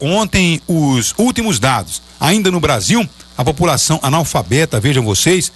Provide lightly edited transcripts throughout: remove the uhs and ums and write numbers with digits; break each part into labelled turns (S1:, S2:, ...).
S1: Ontem os últimos dados. Ainda no Brasil, a população analfabeta, vejam vocês,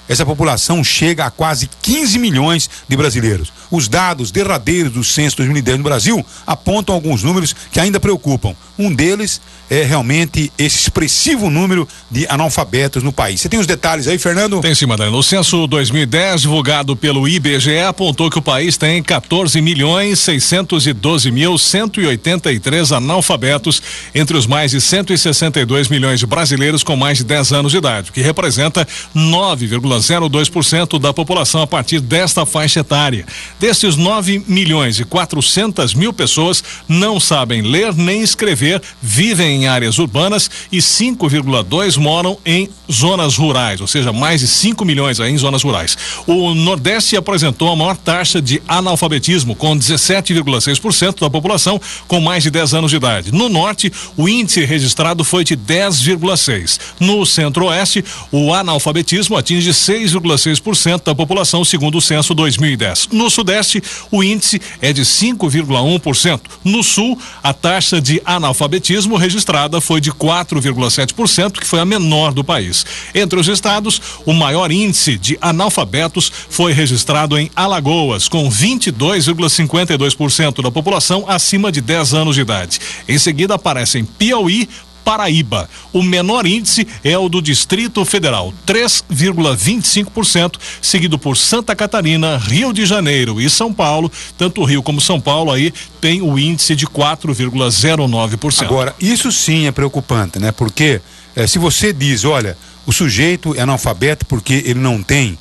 S1: essa população chega a quase 15 milhões de brasileiros. Os dados derradeiros do censo 2010 no Brasil apontam alguns números que ainda preocupam. Um deles é realmente esse expressivo número de analfabetos no país. Você tem os detalhes aí, Fernando?
S2: Tem sim, Madalena. O censo 2010, divulgado pelo IBGE, apontou que o país tem 14.612.183 analfabetos entre os mais de 162 milhões de brasileiros com mais de 10 anos de idade, o que representa 9,02% da população a partir desta faixa etária. Desses 9.400.000 pessoas não sabem ler nem escrever, vivem em áreas urbanas e 5,2 moram em zonas rurais, ou seja, mais de 5 milhões aí em zonas rurais. O Nordeste apresentou a maior taxa de analfabetismo, com 17,6% da população com mais de 10 anos de idade. No Norte, o índice registrado foi de 10,6%. No Centro-Oeste, o analfabetismo atinge 6,6% da população, segundo o censo 2010. No Sudeste, o índice é de 5,1%. No Sul, a taxa de analfabetismo registrada foi de 4,7%, que foi a menor do país. Entre os estados, o maior índice de analfabetos foi registrado em Alagoas, com 22,52% da população acima de 10 anos de idade. Em seguida aparecem Piauí, Paraíba. O menor índice é o do Distrito Federal, 3,25%, seguido por Santa Catarina, Rio de Janeiro e São Paulo. Tanto o Rio como São Paulo aí tem o índice de 4,09%.
S1: Agora, isso sim é preocupante, né? Porque se você diz, olha, o sujeito é analfabeto porque ele não tem,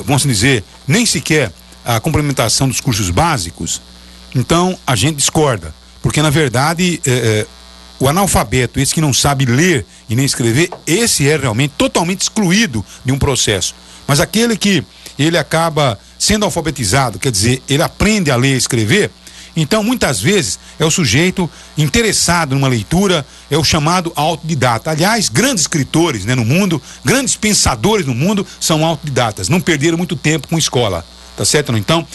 S1: vamos dizer, nem sequer a complementação dos cursos básicos, então a gente discorda, porque na verdade o analfabeto, esse que não sabe ler e nem escrever, esse é realmente totalmente excluído de um processo. Mas aquele que ele acaba sendo alfabetizado, quer dizer, ele aprende a ler e escrever, então muitas vezes é o sujeito interessado numa leitura, é o chamado autodidata. Aliás, grandes escritores, né, no mundo, grandes pensadores no mundo são autodidatas, não perderam muito tempo com escola. Tá certo? Não? Então,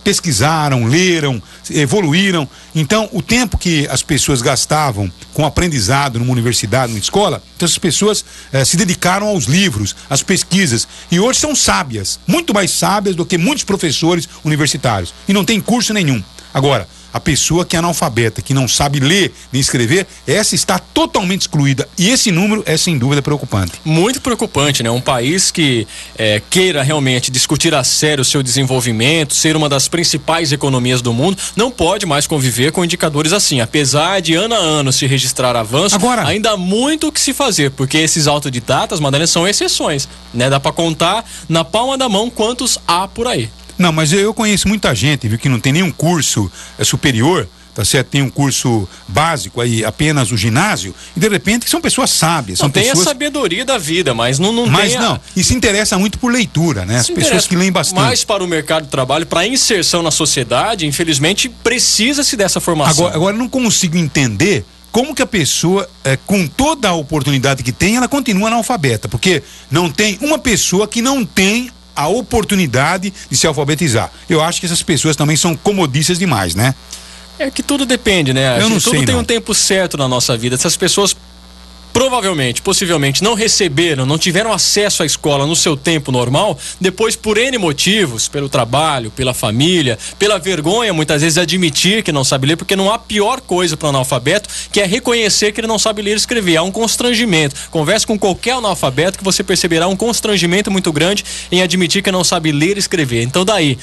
S1: pesquisaram, leram, evoluíram. Então, o tempo que as pessoas gastavam com aprendizado numa universidade, numa escola, então essas pessoas se dedicaram aos livros, às pesquisas. E hoje são sábias, muito mais sábias do que muitos professores universitários. E não tem curso nenhum. Agora, a pessoa que é analfabeta, que não sabe ler nem escrever, essa está totalmente excluída. E esse número é sem dúvida preocupante.
S3: Muito preocupante, né? Um país que queira realmente discutir a sério o seu desenvolvimento, ser uma das principais economias do mundo, não pode mais conviver com indicadores assim. Apesar de ano a ano se registrar avanço, ainda há muito o que se fazer, porque esses autodidatas, Madalena, são exceções, né? Dá para contar na palma da mão quantos há por aí.
S1: Não, mas eu conheço muita gente, viu, que não tem nenhum curso superior, tá certo? Tem um curso básico aí, apenas o ginásio, e de repente são pessoas sábias.
S3: Não
S1: são
S3: tem
S1: pessoas...
S3: a sabedoria da vida, mas não
S1: mas
S3: tem
S1: não, e se interessa muito por leitura, né? As pessoas que leem bastante.
S3: Mas para o mercado de trabalho, para a inserção na sociedade, infelizmente, precisa-se dessa formação.
S1: Agora eu não consigo entender como que a pessoa, com toda a oportunidade que tem, ela continua analfabeta, porque não tem uma pessoa que não tem a oportunidade de se alfabetizar. Eu acho que essas pessoas também são comodistas demais, né?
S3: É que tudo depende, né? Tudo tem um tempo certo na nossa vida. Essas pessoas provavelmente, possivelmente não receberam, não tiveram acesso à escola no seu tempo normal, depois por N motivos, pelo trabalho, pela família, pela vergonha muitas vezes admitir que não sabe ler, porque não há pior coisa para o analfabeto que é reconhecer que ele não sabe ler e escrever. Há um constrangimento. Converse com qualquer analfabeto que você perceberá um constrangimento muito grande em admitir que não sabe ler e escrever. Então daí,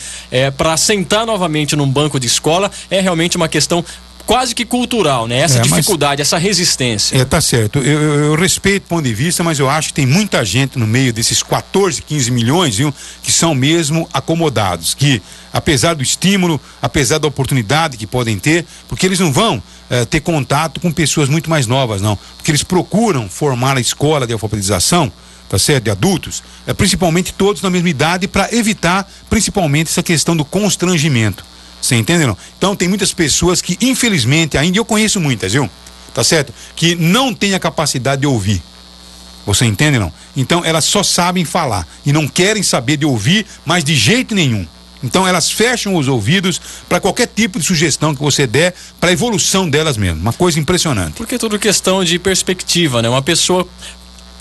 S3: para sentar novamente num banco de escola é realmente uma questão quase que cultural, né? Essa dificuldade, essa resistência.
S1: Tá certo. Eu respeito o ponto de vista, mas eu acho que tem muita gente no meio desses 14, 15 milhões, viu? Que são mesmo acomodados, que apesar do estímulo, apesar da oportunidade que podem ter, porque eles não vão ter contato com pessoas muito mais novas, não. Porque eles procuram formar a escola de alfabetização, tá certo? De adultos, principalmente todos na mesma idade, para evitar principalmente essa questão do constrangimento. Você entende, não? Então tem muitas pessoas que infelizmente ainda, eu conheço muitas, viu? Tá certo? Que não têm a capacidade de ouvir. Você entende, não? Então elas só sabem falar e não querem saber de ouvir, mas de jeito nenhum. Então elas fecham os ouvidos para qualquer tipo de sugestão que você der para a evolução delas mesmo. Uma coisa impressionante.
S3: Porque é tudo questão de perspectiva, né? Uma pessoa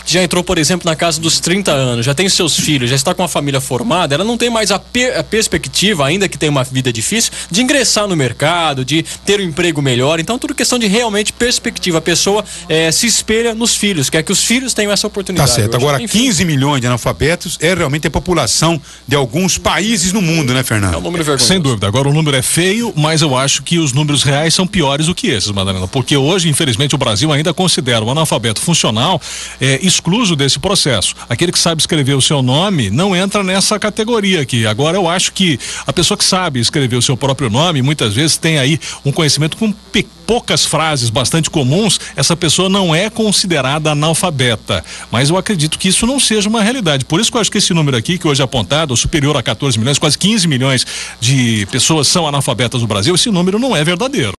S3: já entrou, por exemplo, na casa dos 30 anos, já tem seus filhos, já está com a família formada, ela não tem mais a perspectiva, ainda que tenha uma vida difícil, de ingressar no mercado, de ter um emprego melhor. Então, tudo questão de realmente perspectiva. A pessoa se espelha nos filhos, quer que os filhos tenham essa oportunidade.
S1: Tá certo.
S3: Hoje.
S1: Agora,
S3: Enfim,
S1: 15 milhões de analfabetos é realmente a população de alguns países no mundo, né, Fernando?
S3: É um número vergonhoso.
S2: Sem dúvida. Agora, o número é feio, mas eu acho que os números reais são piores do que esses, Madalena, porque hoje, infelizmente, o Brasil ainda considera o analfabeto funcional excluso desse processo. Aquele que sabe escrever o seu nome não entra nessa categoria aqui. Agora, eu acho que a pessoa que sabe escrever o seu próprio nome, muitas vezes tem aí um conhecimento com poucas frases bastante comuns, essa pessoa não é considerada analfabeta. Mas eu acredito que isso não seja uma realidade. Por isso que eu acho que esse número aqui, que hoje é apontado, superior a 14 milhões, quase 15 milhões de pessoas são analfabetas no Brasil, esse número não é verdadeiro.